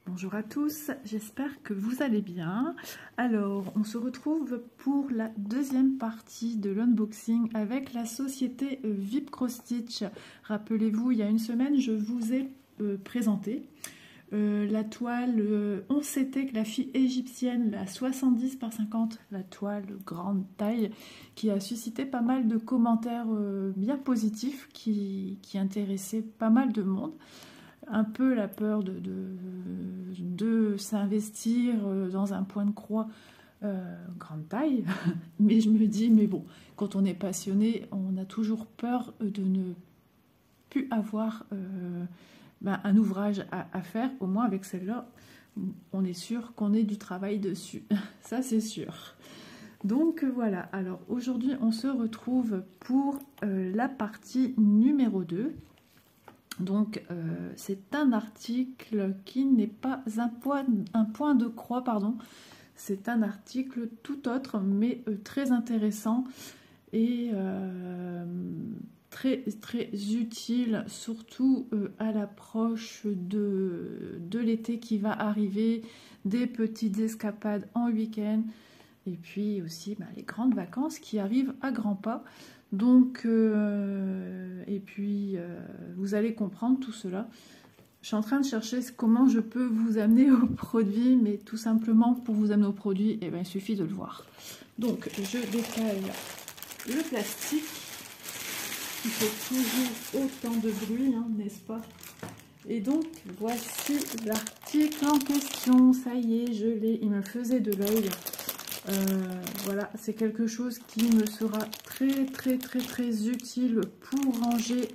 Bonjour à tous, j'espère que vous allez bien. Alors, on se retrouve pour la deuxième partie de l'unboxing avec la société VIP Cross Stitch. Rappelez-vous, il y a une semaine, je vous ai présenté la toile 11 CT, la fille égyptienne, la 70 par 50, la toile grande taille, qui a suscité pas mal de commentaires bien positifs, qui intéressaient pas mal de monde. Un peu la peur de s'investir dans un point de croix grande taille, mais je me dis, mais bon, quand on est passionné, on a toujours peur de ne plus avoir un ouvrage à faire. Au moins avec celle-là, on est sûr qu'on ait du travail dessus, ça c'est sûr. Donc voilà, alors aujourd'hui on se retrouve pour la partie numéro 2. Donc c'est un article qui n'est pas un point de croix, pardon. C'est un article tout autre, mais très intéressant et très utile, surtout à l'approche de l'été qui va arriver, des petites escapades en week-end, et puis aussi les grandes vacances qui arrivent à grands pas. Donc, et puis, vous allez comprendre tout cela. Je suis en train de chercher comment je peux vous amener au produit, mais tout simplement, pour vous amener au produit, eh bien, il suffit de le voir. Donc, je décale le plastique, qui fait toujours autant de bruit, hein, n'est-ce pas? Et donc, voici l'article en question. Ça y est, je l'ai, il me faisait de l'œil. Voilà, c'est quelque chose qui me sera très utile pour ranger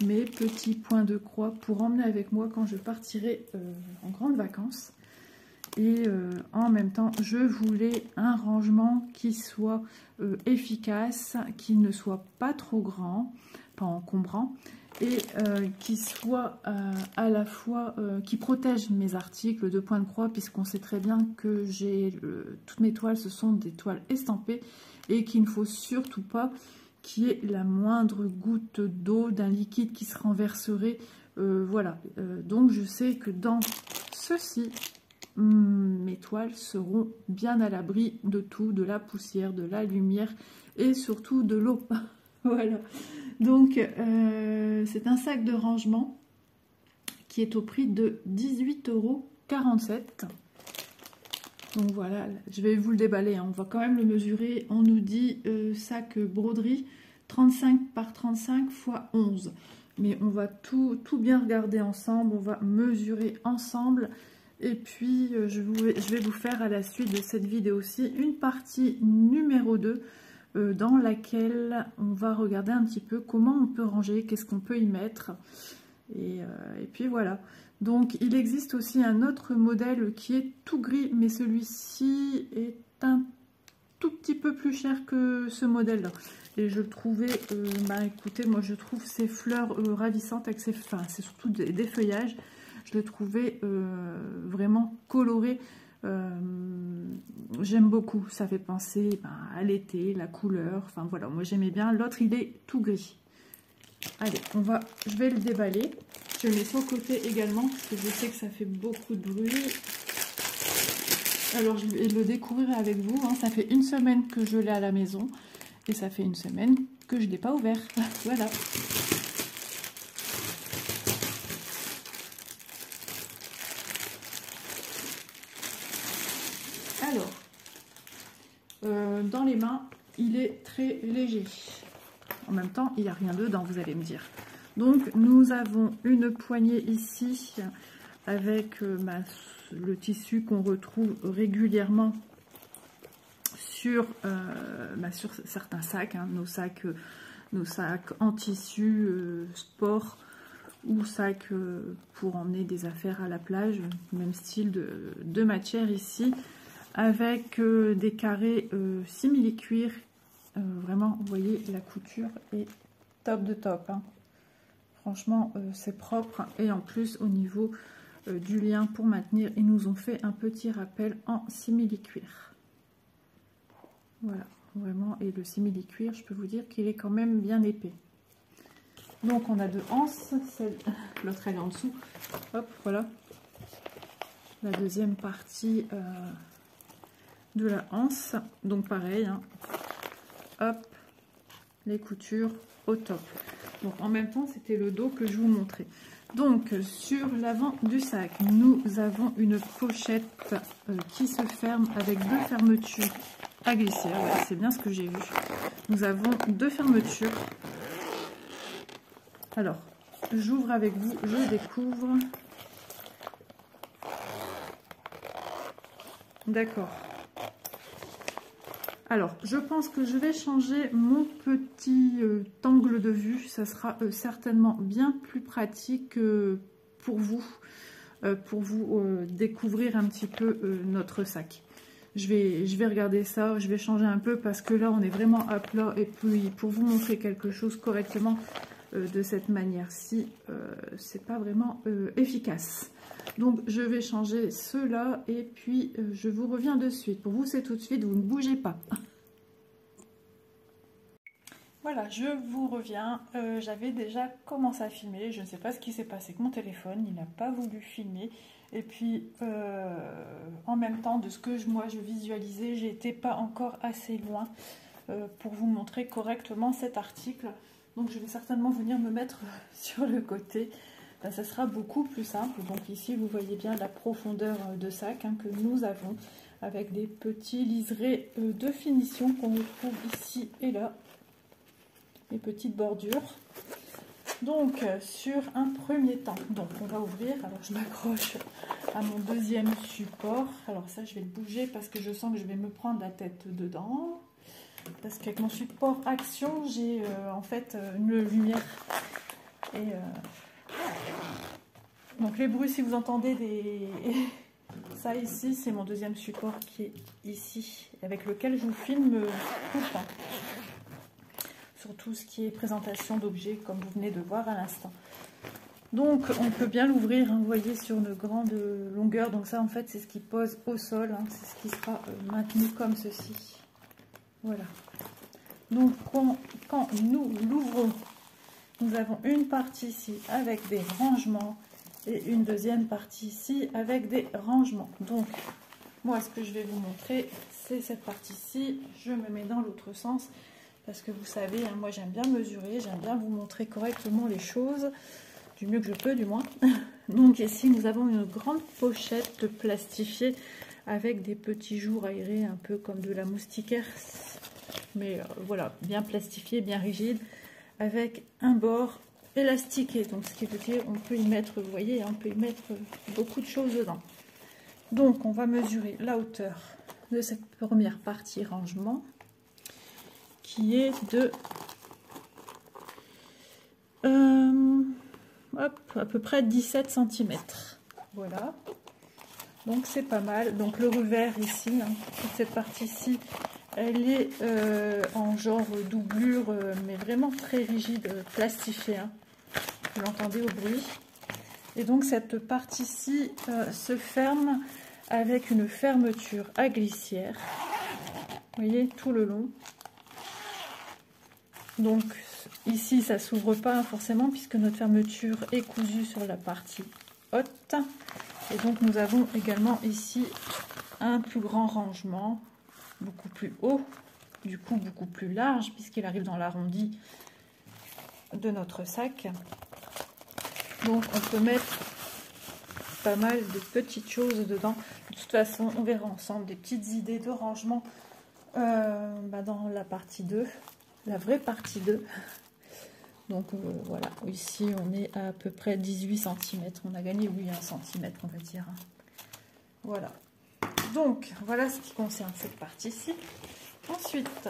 mes petits points de croix, pour emmener avec moi quand je partirai en grandes vacances. Et en même temps, je voulais un rangement qui soit efficace, qui ne soit pas trop grand, pas encombrant, et qui soit à la fois qui protège mes articles de point de croix, puisqu'on sait très bien que j'ai toutes mes toiles, ce sont des toiles estampées, et qu'il ne faut surtout pas qu'il y ait la moindre goutte d'eau, d'un liquide qui se renverserait. Voilà, donc je sais que dans ceci, mes toiles seront bien à l'abri de tout, de la poussière, de la lumière et surtout de l'eau. Voilà, donc c'est un sac de rangement qui est au prix de 18,47 €. Donc voilà, je vais vous le déballer, hein. On va quand même le mesurer. On nous dit sac broderie 35 par 35 x 11. Mais on va tout bien regarder ensemble, on va mesurer ensemble. Et puis je vais vous faire à la suite de cette vidéo aussi une partie numéro 2 dans laquelle on va regarder un petit peu comment on peut ranger, qu'est-ce qu'on peut y mettre. Et puis voilà. Donc il existe aussi un autre modèle qui est tout gris, mais celui-ci est un tout petit peu plus cher que ce modèle-là. Et je le trouvais, écoutez, moi je trouve ces fleurs ravissantes avec ces, c'est surtout des feuillages. Je le trouvais vraiment coloré. J'aime beaucoup, ça fait penser à l'été, la couleur, enfin voilà, moi j'aimais bien. L'autre il est tout gris. Allez, je vais le déballer. Je le mets sur le côté également, parce que je sais que ça fait beaucoup de bruit. Alors je vais le découvrir avec vous, hein. Ça fait une semaine que je l'ai à la maison, et ça fait une semaine que je ne l'ai pas ouvert. Voilà. Alors, dans les mains, il est très léger. En même temps, il n'y a rien dedans, vous allez me dire. Donc, nous avons une poignée ici avec le tissu qu'on retrouve régulièrement sur certains sacs, hein, nos sacs en tissu sport ou sacs pour emmener des affaires à la plage, même style de matière ici, avec des carrés simili-cuir. Vraiment, vous voyez, la couture est top de top, hein. Franchement, c'est propre. Et en plus, au niveau du lien pour maintenir, ils nous ont fait un petit rappel en simili-cuir. Voilà, vraiment. Et le simili-cuir, je peux vous dire qu'il est quand même bien épais. Donc, on a deux anses. L'autre, elle est en dessous. Hop, voilà. la deuxième partie de la anse. Donc pareil, hein. Hop, les coutures au top. Donc en même temps, c'était le dos que je vous montrais. Donc sur l'avant du sac, nous avons une pochette qui se ferme avec deux fermetures à glissière. Ouais, c'est bien ce que j'ai vu. Nous avons deux fermetures. Alors, j'ouvre avec vous, je découvre. D'accord. Alors, je pense que je vais changer mon petit angle de vue. Ça sera certainement bien plus pratique pour vous découvrir un petit peu notre sac. Je vais regarder ça, je vais changer un peu parce que là, on est vraiment à plat. Et puis, pour vous montrer quelque chose correctement de cette manière-ci, c'est pas vraiment efficace. Donc, je vais changer cela et puis je vous reviens de suite. Pour vous, c'est tout de suite, vous ne bougez pas. Voilà, je vous reviens. J'avais déjà commencé à filmer. Je ne sais pas ce qui s'est passé avec mon téléphone. Il n'a pas voulu filmer. Et puis, en même temps, de ce que moi je visualisais, j'étais pas encore assez loin pour vous montrer correctement cet article. Donc, je vais certainement venir me mettre sur le côté. Ben, ça sera beaucoup plus simple. Donc ici, vous voyez bien la profondeur de sac que nous avons avec des petits liserés de finition qu'on retrouve ici et là. Les petites bordures. Donc sur un premier temps, donc on va ouvrir. Alors je m'accroche à mon deuxième support. Alors ça, je vais le bouger parce que je sens que je vais me prendre la tête dedans. Parce qu'avec mon support action, j'ai en fait une lumière. Et donc les bruits, si vous entendez des... Ça ici, c'est mon deuxième support qui est ici, avec lequel je vous filme tout le temps. Sur tout ce qui est présentation d'objets, comme vous venez de voir à l'instant. Donc on peut bien l'ouvrir, hein, vous voyez, sur une grande longueur. Donc ça, en fait, c'est ce qui pose au sol, hein, c'est ce qui sera maintenu comme ceci. Voilà. Donc quand nous l'ouvrons, nous avons une partie ici avec des rangements et une deuxième partie ici avec des rangements. Donc moi, ce que je vais vous montrer, c'est cette partie-ci. Je me mets dans l'autre sens parce que vous savez, hein, moi j'aime bien mesurer, j'aime bien vous montrer correctement les choses, du mieux que je peux du moins. Donc ici, nous avons une grande pochette plastifiée avec des petits jours aérés, un peu comme de la moustiquaire, mais voilà, bien plastifié, bien rigide, avec un bord élastiqué. Donc ce qui veut dire, on peut y mettre, vous voyez, on peut y mettre beaucoup de choses dedans. Donc on va mesurer la hauteur de cette première partie rangement, qui est de à peu près 17 cm. Voilà. Donc c'est pas mal. Donc le revers ici, hein, toute cette partie-ci, elle est en genre doublure, mais vraiment très rigide, plastifiée. Hein. Vous l'entendez au bruit. Et donc cette partie-ci se ferme avec une fermeture à glissière. Vous voyez, tout le long. Donc ici, ça ne s'ouvre pas forcément puisque notre fermeture est cousue sur la partie haute. Et donc nous avons également ici un plus grand rangement, beaucoup plus haut, du coup beaucoup plus large puisqu'il arrive dans l'arrondi de notre sac. Donc on peut mettre pas mal de petites choses dedans. De toute façon, on verra ensemble des petites idées de rangement dans la partie 2, la vraie partie 2. Donc voilà, ici on est à peu près 18 cm. On a gagné, oui, 1 cm, on va dire. Voilà. Donc voilà ce qui concerne cette partie-ci. Ensuite,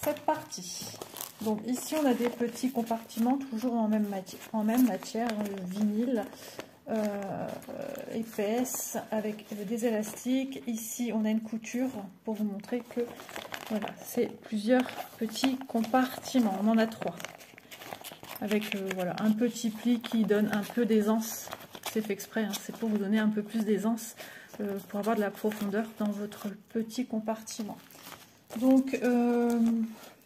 cette partie. Donc ici on a des petits compartiments, toujours en même matière, vinyle. Épaisse avec des élastiques. Ici on a une couture pour vous montrer que voilà, c'est plusieurs petits compartiments. On en a 3 avec voilà, un petit pli qui donne un peu d'aisance. C'est fait exprès, hein, c'est pour vous donner un peu plus d'aisance pour avoir de la profondeur dans votre petit compartiment. Donc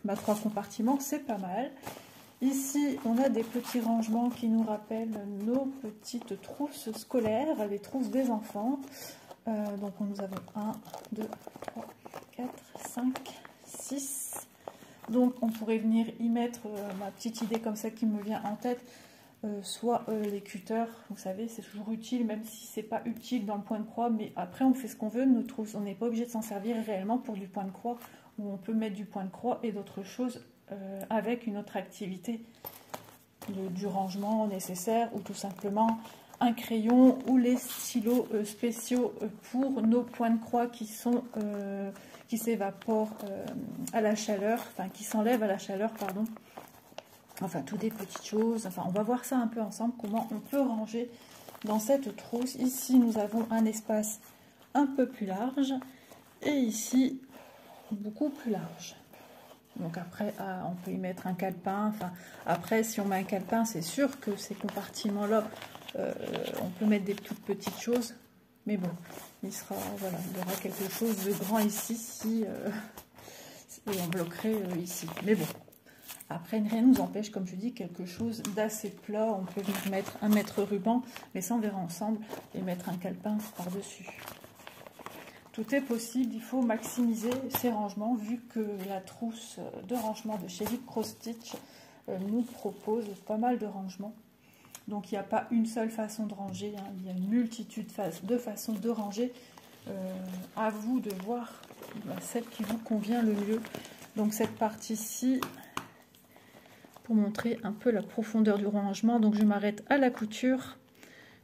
3 compartiments, c'est pas mal. Ici, on a des petits rangements qui nous rappellent nos petites trousses scolaires, les trousses des enfants. Donc, nous avons 1, 2, 3, 4, 5, 6. Donc, on pourrait venir y mettre ma petite idée comme ça qui me vient en tête. Soit les cutters, vous savez, c'est toujours utile, même si c'est pas utile dans le point de croix. Mais après, on fait ce qu'on veut, nos trousses. On n'est pas obligé de s'en servir réellement pour du point de croix, où on peut mettre du point de croix et d'autres choses avec une autre activité, du rangement nécessaire, ou tout simplement un crayon ou les stylos spéciaux pour nos points de croix qui sont qui s'évaporent à la chaleur, enfin qui s'enlèvent à la chaleur, pardon. Enfin, toutes des petites choses. Enfin, on va voir ça un peu ensemble, comment on peut ranger dans cette trousse. Ici, nous avons un espace un peu plus large et ici, beaucoup plus large. Donc après, on peut y mettre un calepin. Enfin, après, si on met un calepin, c'est sûr que ces compartiments-là, on peut mettre des toutes petites choses. Mais bon, voilà, il y aura quelque chose de grand ici si on bloquerait ici. Mais bon. Après, rien ne nous empêche, comme je dis, quelque chose d'assez plat. On peut venir mettre un mètre ruban, mais ça on verra ensemble, et mettre un calepin par-dessus. Tout est possible, il faut maximiser ces rangements, vu que la trousse de rangement de chez Vip Cross Stitch nous propose pas mal de rangements. Donc il n'y a pas une seule façon de ranger, hein. Il y a une multitude de façons de ranger. À vous de voir celle qui vous convient le mieux. Donc cette partie-ci, pour montrer un peu la profondeur du rangement. Donc je m'arrête à la couture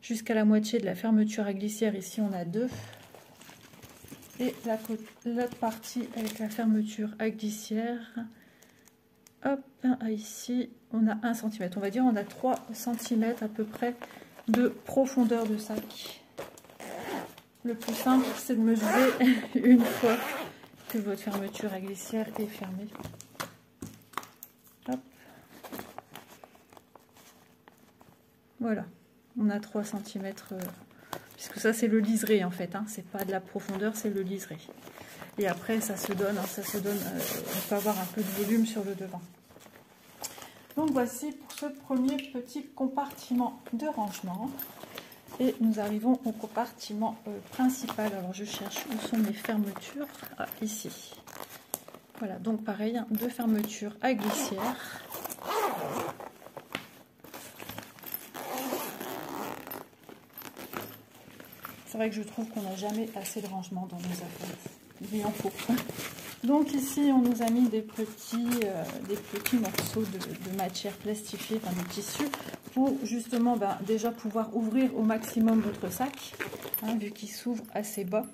jusqu'à la moitié de la fermeture à glissière. Ici on a 2. Et l'autre partie avec la fermeture à glissière. Hop, ici on a 1 cm. On va dire on a 3 cm à peu près de profondeur de sac. Le plus simple, c'est de mesurer une fois que votre fermeture à glissière est fermée. Hop. Voilà, on a 3 cm, puisque ça c'est le liseré en fait, hein, c'est pas de la profondeur, c'est le liseré. Et après ça se donne, on peut avoir un peu de volume sur le devant. Donc voici pour ce premier petit compartiment de rangement. Et nous arrivons au compartiment principal. Alors je cherche où sont mes fermetures. Ah, ici. Voilà, donc pareil, 2 fermetures à glissière. C'est vrai que je trouve qu'on n'a jamais assez de rangement dans nos affaires. Il en faut. Donc ici, on nous a mis des petits morceaux de matière plastifiée, enfin de tissu, pour justement déjà pouvoir ouvrir au maximum votre sac, hein, vu qu'il s'ouvre assez bas.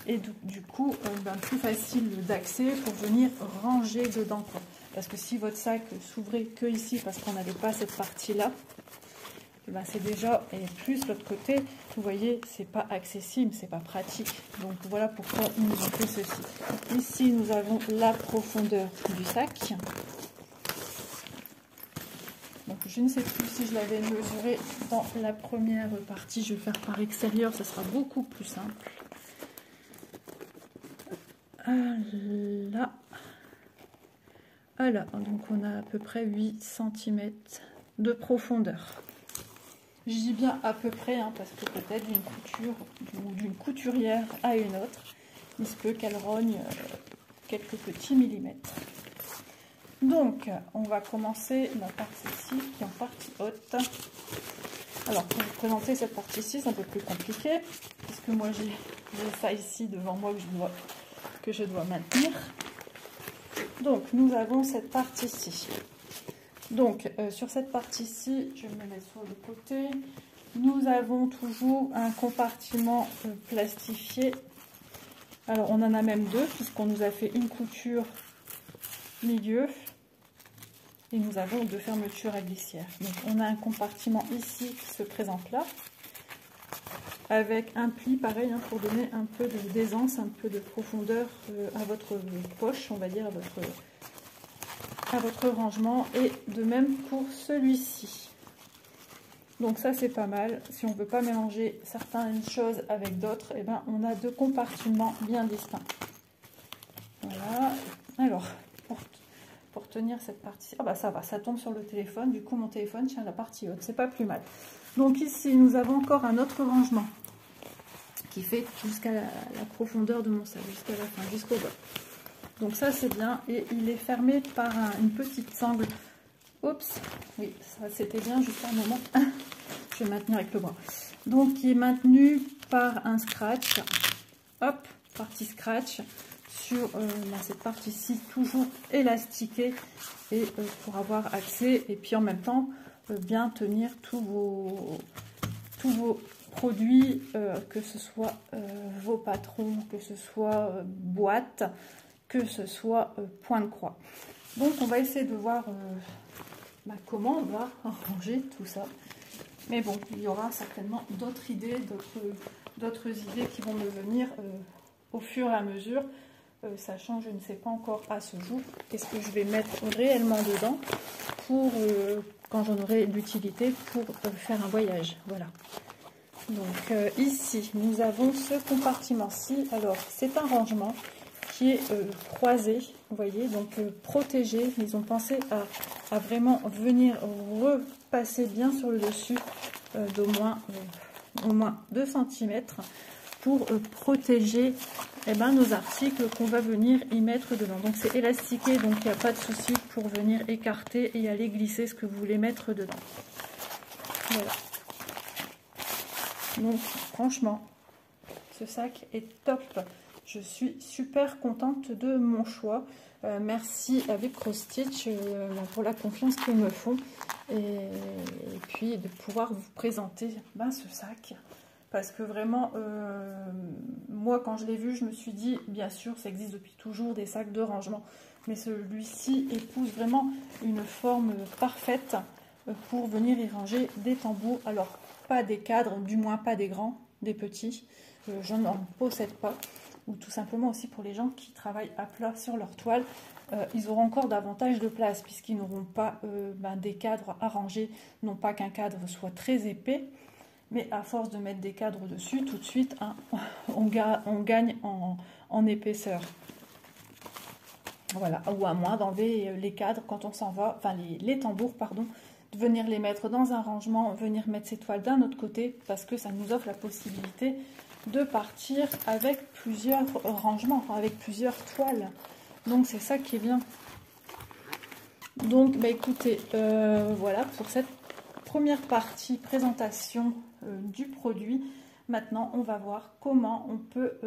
Et du coup, plus facile d'accès pour venir ranger dedans, quoi. Parce que si votre sac s'ouvrait que ici, parce qu'on n'avait pas cette partie-là, c'est déjà, et plus l'autre côté, vous voyez, c'est pas accessible, c'est pas pratique. Donc voilà pourquoi ils nous ont fait ceci. Ici, nous avons la profondeur du sac. Donc je ne sais plus si je l'avais mesuré dans la première partie. Je vais faire par extérieur, ça sera beaucoup plus simple. Là. Voilà, donc on a à peu près 8 cm de profondeur. Je dis bien à peu près, hein, parce que peut-être d'une couture ou d'une couturière à une autre, il se peut qu'elle rogne quelques petits millimètres. Donc, on va commencer la partie-ci, qui est en partie haute. Alors, pour vous présenter cette partie-ci, c'est un peu plus compliqué, puisque moi j'ai ça ici devant moi que je dois maintenir. Donc, nous avons cette partie-ci. Donc, sur cette partie-ci, je me mets sur le côté. Nous avons toujours un compartiment plastifié. Alors, on en a même 2, puisqu'on nous a fait une couture milieu. Et nous avons 2 fermetures à glissière. Donc, on a un compartiment ici qui se présente là. Avec un pli, pareil, hein, pour donner un peu d'aisance, un peu de profondeur à votre poche, on va dire, à votre rangement, et de même pour celui-ci. Donc ça c'est pas mal. Si on ne veut pas mélanger certaines choses avec d'autres, eh ben, on a 2 compartiments bien distincts. Voilà. Alors pour tenir cette partie. Ah bah ça va, ça tombe sur le téléphone, du coup mon téléphone tient la partie haute, c'est pas plus mal. Donc ici nous avons encore un autre rangement qui fait jusqu'à la profondeur de mon sac, jusqu'à la fin, jusqu'au bas. Donc ça c'est bien, et il est fermé par une petite sangle. Oups, oui, ça c'était bien juste un moment. Je vais maintenir avec le bras. Donc il est maintenu par un scratch. Hop, partie scratch sur cette partie-ci, toujours élastiquée, et pour avoir accès, et puis en même temps bien tenir tous vos produits, que ce soit vos patrons, que ce soit boîte, que ce soit point de croix. Donc on va essayer de voir comment on va ranger tout ça. Mais bon, il y aura certainement d'autres idées, d'autres idées qui vont me venir au fur et à mesure, sachant, je ne sais pas encore à ce jour, qu'est-ce que je vais mettre réellement dedans pour quand j'en aurai l'utilité pour faire un voyage. Voilà. Donc ici, nous avons ce compartiment-ci. Alors, c'est un rangement qui est croisé, vous voyez, donc protégé. Ils ont pensé à vraiment venir repasser bien sur le dessus d'au moins, au moins 2 cm pour protéger nos articles qu'on va venir y mettre dedans. Donc c'est élastiqué, donc il n'y a pas de souci pour venir écarter et aller glisser ce que vous voulez mettre dedans. Voilà. Donc franchement, ce sac est top. Je suis super contente de mon choix. Merci avec Cross Stitch pour la confiance qu'ils me font. Et puis de pouvoir vous présenter ce sac. Parce que vraiment, moi quand je l'ai vu, je me suis dit, bien sûr, ça existe depuis toujours des sacs de rangement. Mais celui-ci épouse vraiment une forme parfaite pour venir y ranger des tambours. Alors, pas des cadres, du moins pas des grands, des petits. Je n'en possède pas. Ou tout simplement aussi pour les gens qui travaillent à plat sur leur toile, ils auront encore davantage de place puisqu'ils n'auront pas des cadres à ranger. Non pas qu'un cadre soit très épais, mais à force de mettre des cadres dessus, tout de suite, on gagne en épaisseur. Voilà, ou à moins d'enlever les cadres quand on s'en va, enfin les tambours, pardon, de venir les mettre dans un rangement, venir mettre ses toiles d'un autre côté, parce que ça nous offre la possibilité de partir avec plusieurs rangements, avec plusieurs toiles. Donc c'est ça qui est bien. Donc écoutez, voilà pour cette première partie présentation du produit. Maintenant on va voir comment on peut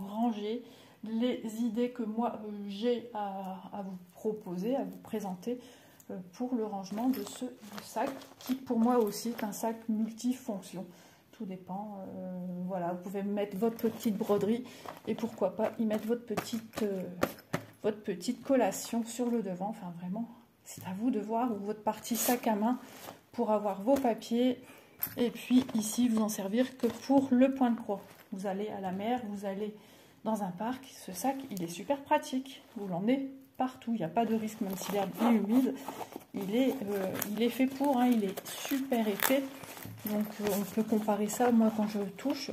ranger les idées que moi j'ai à vous proposer, à vous présenter pour le rangement de ce sac, qui pour moi aussi est un sac multifonction. Tout dépend, voilà, vous pouvez mettre votre petite broderie et pourquoi pas y mettre votre petite collation sur le devant. Enfin vraiment, c'est à vous de voir, ou votre partie sac à main pour avoir vos papiers. Et puis ici, vous en servir que pour le point de croix. Vous allez à la mer, vous allez dans un parc, ce sac, il est super pratique. Vous l'emmenez partout, il n'y a pas de risque, même si l'herbe est humide. Il est fait pour, il est super épais. Donc on peut comparer ça, moi quand je touche,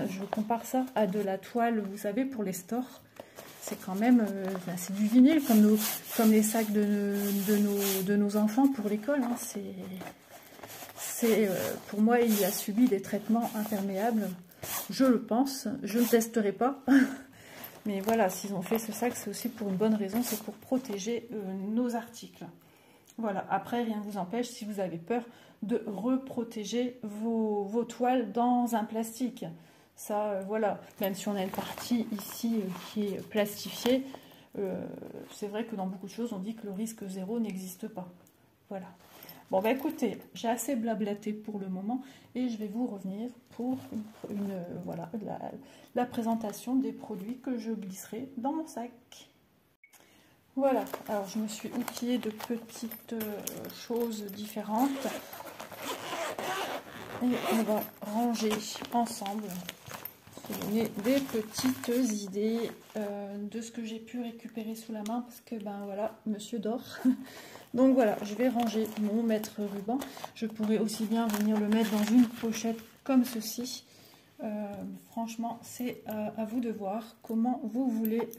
je compare ça à de la toile, vous savez, pour les stores. C'est quand même, c'est du vinyle, comme les sacs de nos enfants pour l'école. Pour moi, il a subi des traitements imperméables, je le pense. Je ne testerai pas. Mais voilà, s'ils ont fait ce sac, c'est aussi pour une bonne raison, c'est pour protéger nos articles. Voilà, après, rien ne vous empêche, si vous avez peur, de reprotéger vos toiles dans un plastique. Ça, voilà, même si on a une partie ici qui est plastifiée, c'est vrai que dans beaucoup de choses, on dit que le risque zéro n'existe pas. Voilà. Bon, bah écoutez, j'ai assez blablaté pour le moment et je vais vous revenir pour voilà, la présentation des produits que je glisserai dans mon sac. Voilà, alors je me suis outillée de petites choses différentes et on va ranger ensemble, se donner des petites idées de ce que j'ai pu récupérer sous la main parce que ben voilà, monsieur dort. Donc voilà, je vais ranger mon mètre-ruban. Je pourrais aussi bien venir le mettre dans une pochette comme ceci. Franchement, c'est à vous de voir comment vous voulez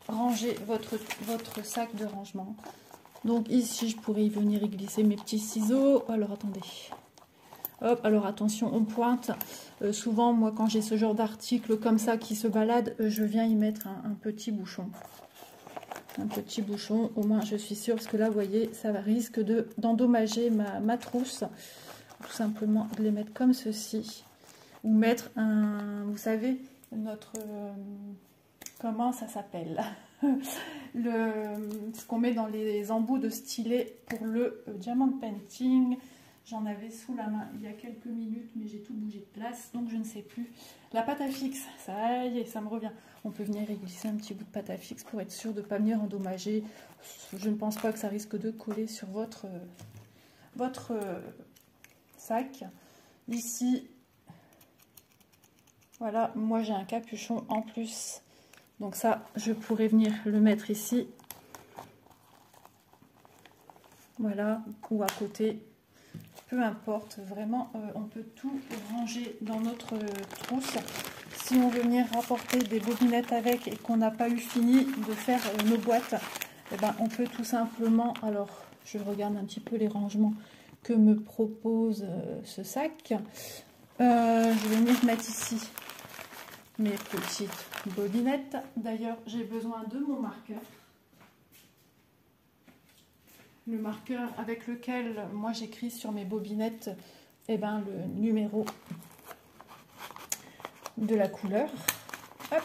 ranger votre sac de rangement. Donc ici, je pourrais y venir y glisser mes petits ciseaux. Alors attendez. Hop, alors attention, on pointe. Souvent, moi, quand j'ai ce genre d'article comme ça qui se balade, je viens y mettre un petit bouchon. Un petit bouchon, au moins je suis sûre, parce que là, vous voyez, ça risque d'endommager ma trousse. Tout simplement de les mettre comme ceci. Ou mettre un, vous savez, notre... comment ça s'appelle ce qu'on met dans les embouts de stylet pour le diamond painting. J'en avais sous la main il y a quelques minutes, mais j'ai tout bougé de place, donc je ne sais plus. La pâte à fixe, ça y est, ça me revient. On peut venir y glisser un petit bout de pâte à fixe pour être sûr de ne pas venir endommager. Je ne pense pas que ça risque de coller sur votre sac. Ici, voilà, moi j'ai un capuchon en plus. Donc ça, je pourrais venir le mettre ici. Voilà, ou à côté. Peu importe, vraiment, on peut tout ranger dans notre trousse. Si on veut venir rapporter des bobinettes avec et qu'on n'a pas eu fini de faire nos boîtes, eh ben, on peut tout simplement, alors je regarde un petit peu les rangements que me propose ce sac. Je vais venir mettre ici mes petites bobinettes. D'ailleurs, j'ai besoin de mon marqueur. Le marqueur avec lequel moi j'écris sur mes bobinettes le numéro de la couleur. Hop,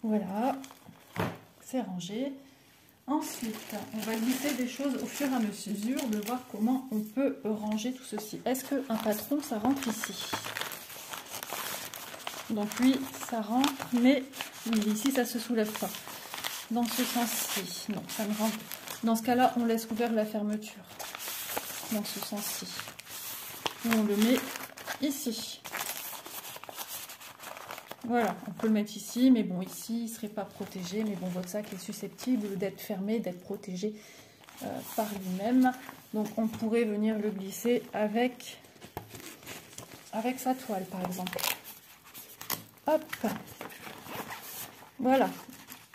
voilà, c'est rangé. Ensuite, on va glisser des choses au fur et à mesure de voir comment on peut ranger tout ceci. Est-ce qu'un patron, ça rentre ici? Donc oui, ça rentre, mais oui, ici, ça ne se soulève pas. Dans ce sens-ci, non, ça ne rentre pas. Dans ce cas-là, on laisse ouvert la fermeture. Dans ce sens-ci. On le met ici. Voilà, on peut le mettre ici, mais bon, ici, il ne serait pas protégé. Mais bon, votre sac est susceptible d'être fermé, d'être protégé par lui-même. Donc, on pourrait venir le glisser avec sa toile, par exemple. Hop. Voilà.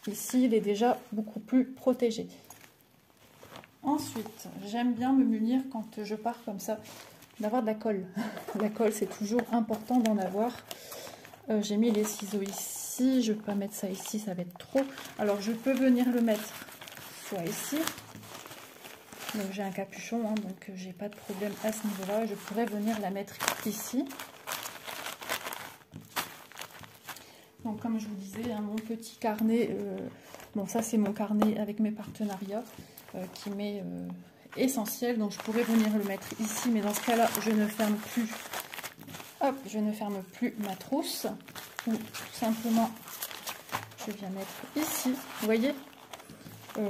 Ici, il est déjà beaucoup plus protégé. Ensuite, j'aime bien me munir quand je pars comme ça, d'avoir de la colle. La colle, c'est toujours important d'en avoir. J'ai mis les ciseaux ici, je ne peux pas mettre ça ici, ça va être trop. Alors, je peux venir le mettre soit ici. Donc, j'ai un capuchon, hein, donc j'ai pas de problème à ce niveau-là. Je pourrais venir la mettre ici. Donc, comme je vous disais, hein, mon petit carnet, bon, ça, c'est mon carnet avec mes partenariats. Qui m'est essentiel, donc je pourrais venir le mettre ici, mais dans ce cas là je ne ferme plus, hop, je ne ferme plus ma trousse, ou tout simplement je viens mettre ici, vous voyez.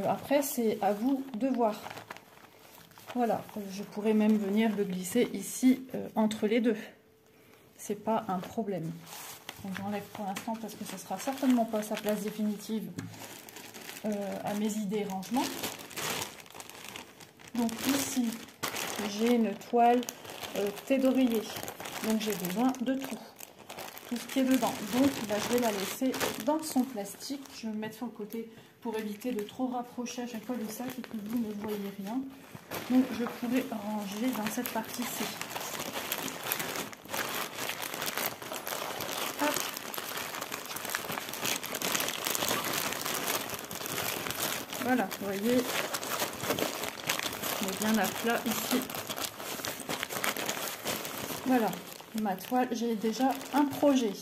Après c'est à vous de voir. Voilà, je pourrais même venir le glisser ici entre les deux, c'est pas un problème. Donc j'enlève pour l'instant parce que ce sera certainement pas sa place définitive à mes idées rangement. Donc ici, j'ai une toile thé d'oreiller. Donc j'ai besoin de tout ce qui est dedans. Donc je vais la laisser dans son plastique. Je vais me mettre sur le côté pour éviter de trop rapprocher à chaque fois le sac et que vous ne voyez rien. Donc je pourrais ranger dans cette partie-ci. Voilà, vous voyez. On est bien à plat ici. Voilà, ma toile, j'ai déjà un projet.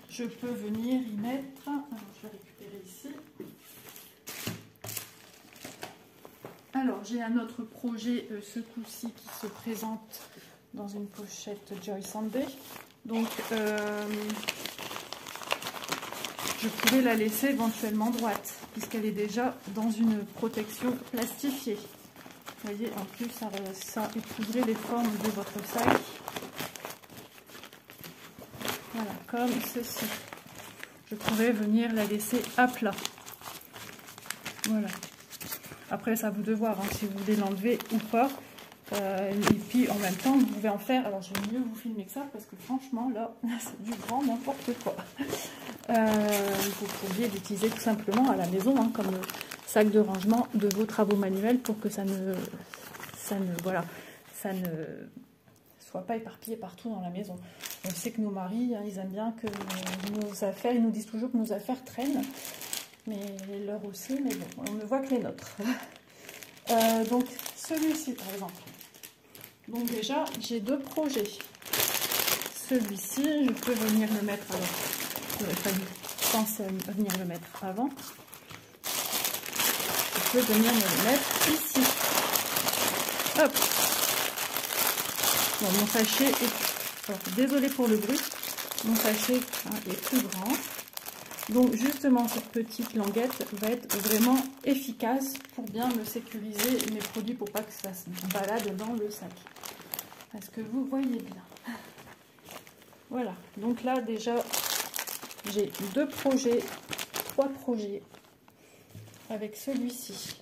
Je peux venir y mettre, alors je vais récupérer ici. Alors j'ai un autre projet, ce coup-ci, qui se présente dans une pochette Joy Sunday. Donc je pourrais la laisser éventuellement droite, puisqu'elle est déjà dans une protection plastifiée. Vous voyez, en plus, ça épouserait les formes de votre sac. Voilà, comme ceci. Je pourrais venir la laisser à plat. Voilà. Après, c'est à vous de voir hein, si vous voulez l'enlever ou pas. Et puis en même temps, vous pouvez en faire. Alors, je vais mieux vous filmer que ça parce que franchement, là, c'est du grand n'importe quoi. Vous pourriez l'utiliser tout simplement à la maison, hein, comme sac de rangement de vos travaux manuels pour que ça ne soit pas éparpillé partout dans la maison. On sait que nos maris, hein, ils aiment bien que nos affaires, ils nous disent toujours que nos affaires traînent, mais les leurs aussi, mais bon, on ne voit que les nôtres. Donc celui-ci par exemple. Donc déjà, j'ai 2 projets. Celui-ci, je peux venir le mettre, alors j'aurais fallu penser à venir le mettre avant. Je peux venir me le mettre ici. Hop. Bon, mon sachet est... Alors, désolé pour le bruit. Mon sachet est plus grand. Donc justement, cette petite languette va être vraiment efficace pour bien me sécuriser mes produits pour pas que ça se balade dans le sac. Est-ce que vous voyez bien? Voilà. Donc là, déjà, j'ai 2 projets, 3 projets avec celui-ci.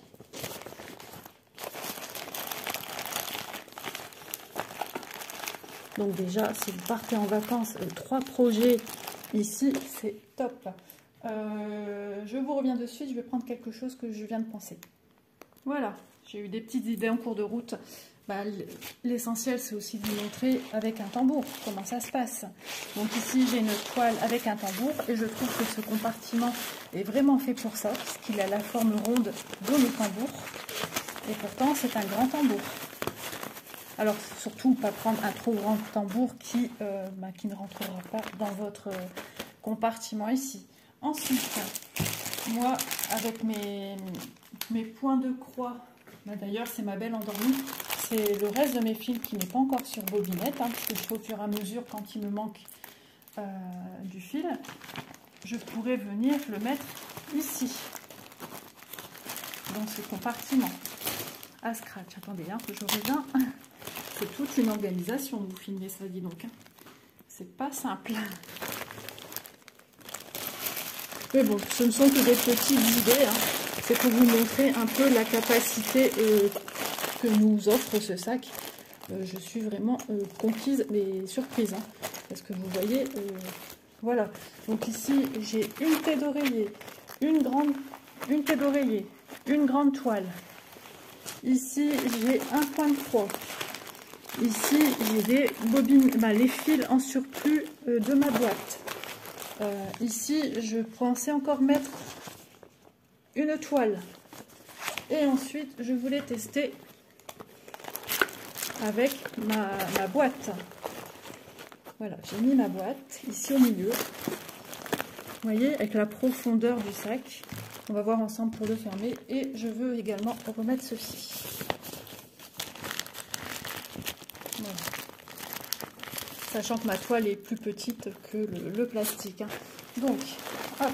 Donc déjà, si vous partez en vacances, 3 projets ici, c'est top. Je vous reviens de suite, je vais prendre quelque chose que je viens de penser. Voilà, j'ai eu des petites idées en cours de route. L'essentiel, c'est aussi de vous montrer avec un tambour comment ça se passe. Donc ici, j'ai une toile avec un tambour et je trouve que ce compartiment est vraiment fait pour ça, puisqu'il a la forme ronde de le tambour. Et pourtant, c'est un grand tambour. Alors, surtout, pas prendre un trop grand tambour qui ne rentrera pas dans votre compartiment ici. Ensuite, moi, avec mes points de croix, d'ailleurs, c'est ma belle endormie, c'est le reste de mes fils qui n'est pas encore sur bobinette, hein, parce que je fais au fur et à mesure quand il me manque du fil. Je pourrais venir le mettre ici, dans ce compartiment, à scratch. Attendez, hein, que je reviens. C'est toute une organisation de vous filmer ça, dis donc. Hein. C'est pas simple. Mais bon, ce ne sont que des petites idées. Hein. C'est pour vous montrer un peu la capacité que nous offre ce sac. Je suis vraiment conquise et surprise. Hein, parce que vous voyez, voilà. Donc ici, j'ai une tête d'oreiller, une tête d'oreiller, une grande toile. Ici, j'ai un point de croix. Ici, j'ai des bobines, les fils en surplus de ma boîte. Ici, je pensais encore mettre une toile. Et ensuite, je voulais tester avec ma boîte. Voilà, j'ai mis ma boîte ici au milieu. Vous voyez, avec la profondeur du sac. On va voir ensemble pour le fermer. Et je veux également remettre ceci. Voilà. Sachant que ma toile est plus petite que le plastique. Hein. Donc, hop,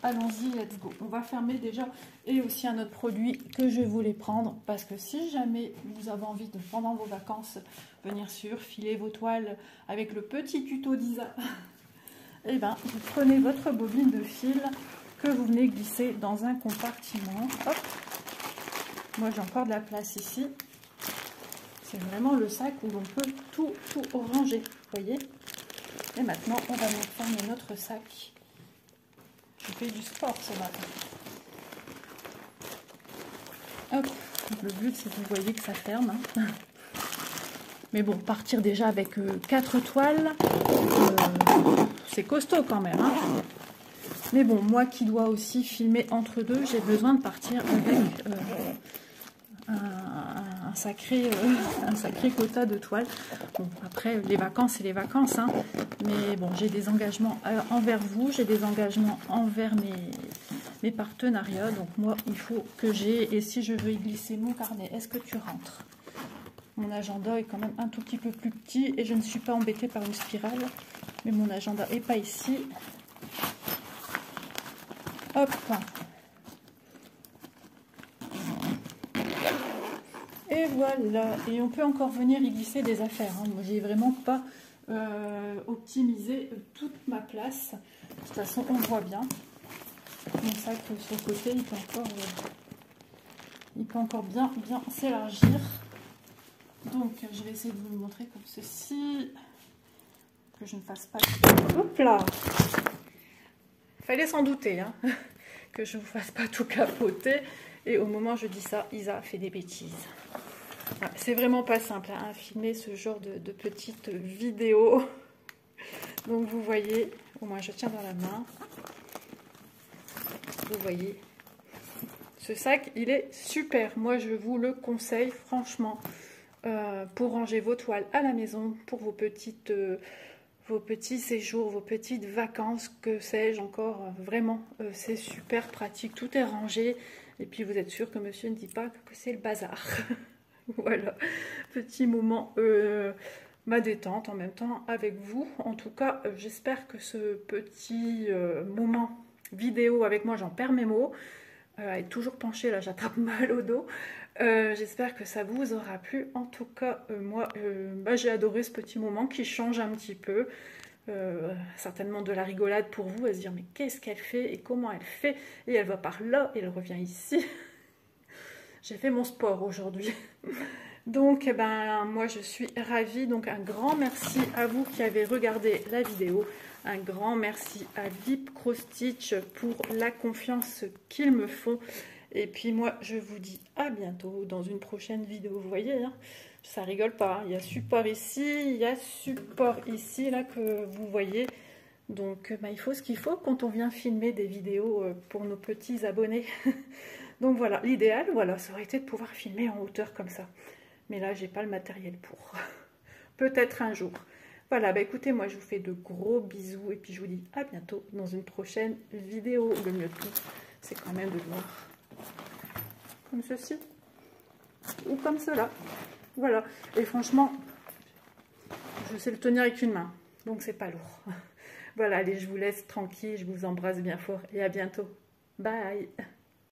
allons-y, let's go. On va fermer déjà. Et aussi un autre produit que je voulais prendre. Parce que si jamais vous avez envie de, pendant vos vacances, venir surfiler vos toiles avec le petit tuto d'Isa, et ben, vous prenez votre bobine de fil que vous venez glisser dans un compartiment. Hop. Moi, j'ai encore de la place ici. C'est vraiment le sac où l'on peut tout ranger, vous voyez. Et maintenant, on va fermer notre sac. Je fais du sport ce matin. Hop, le but c'est que vous voyez que ça ferme. Hein. Mais bon, partir déjà avec 4 toiles, c'est costaud quand même. Hein. Mais bon, moi qui dois aussi filmer entre deux, j'ai besoin de partir avec un sacré quota de toiles. Bon, après, les vacances, c'est les vacances. Hein. Mais bon, j'ai des engagements envers vous, j'ai des engagements envers mes partenariats. Donc moi, il faut que j'ai... Et si je veux y glisser mon carnet, est-ce que tu rentres? Mon agenda est quand même un tout petit peu plus petit et je ne suis pas embêtée par une spirale. Mais mon agenda n'est pas ici. Hop. Et voilà. Et on peut encore venir y glisser des affaires. Hein. Moi, j'ai vraiment pas optimisé toute ma place. De toute façon, on voit bien. Mon sac sur le côté, il peut encore bien s'élargir. Donc je vais essayer de vous le montrer comme ceci, que je ne fasse pas... Hop là! Fallait s'en douter, hein, que je ne vous fasse pas tout capoter. Et au moment où je dis ça, Isa fait des bêtises. Voilà, c'est vraiment pas simple hein, à filmer ce genre de petites vidéos. Donc vous voyez, au moins je tiens dans la main. Vous voyez, ce sac, il est super. Moi, je vous le conseille, franchement, pour ranger vos toiles à la maison, pour vos petits séjours, vos petites vacances, que sais-je encore. Vraiment, c'est super pratique. Tout est rangé. Et puis, vous êtes sûr que monsieur ne dit pas que c'est le bazar. Voilà, petit moment, ma détente en même temps avec vous. En tout cas, j'espère que ce petit moment vidéo avec moi, j'en perds mes mots. Elle est toujours penchée, là, j'attrape mal au dos. J'espère que ça vous aura plu. En tout cas, moi, j'ai adoré ce petit moment qui change un petit peu. Certainement de la rigolade pour vous, à se dire mais qu'est-ce qu'elle fait et comment elle fait, et elle va par là et elle revient ici. J'ai fait mon sport aujourd'hui. Donc, moi, je suis ravie. Donc, un grand merci à vous qui avez regardé la vidéo. Un grand merci à VIP Cross Stitch pour la confiance qu'ils me font. Et puis, moi, je vous dis à bientôt dans une prochaine vidéo. Vous voyez, hein, ça rigole pas. Il y a support ici, il y a support ici, là, que vous voyez. Donc, il faut ce qu'il faut quand on vient filmer des vidéos pour nos petits abonnés. Donc voilà, l'idéal, voilà, ça aurait été de pouvoir filmer en hauteur comme ça. Mais là, j'ai pas le matériel pour. Peut-être un jour. Voilà, écoutez, moi, je vous fais de gros bisous. Et puis, je vous dis à bientôt dans une prochaine vidéo. Le mieux de tout, c'est quand même de voir comme ceci. Ou comme cela. Voilà. Et franchement, je sais le tenir avec une main. Donc, c'est pas lourd. Voilà, allez, je vous laisse tranquille. Je vous embrasse bien fort. Et à bientôt. Bye.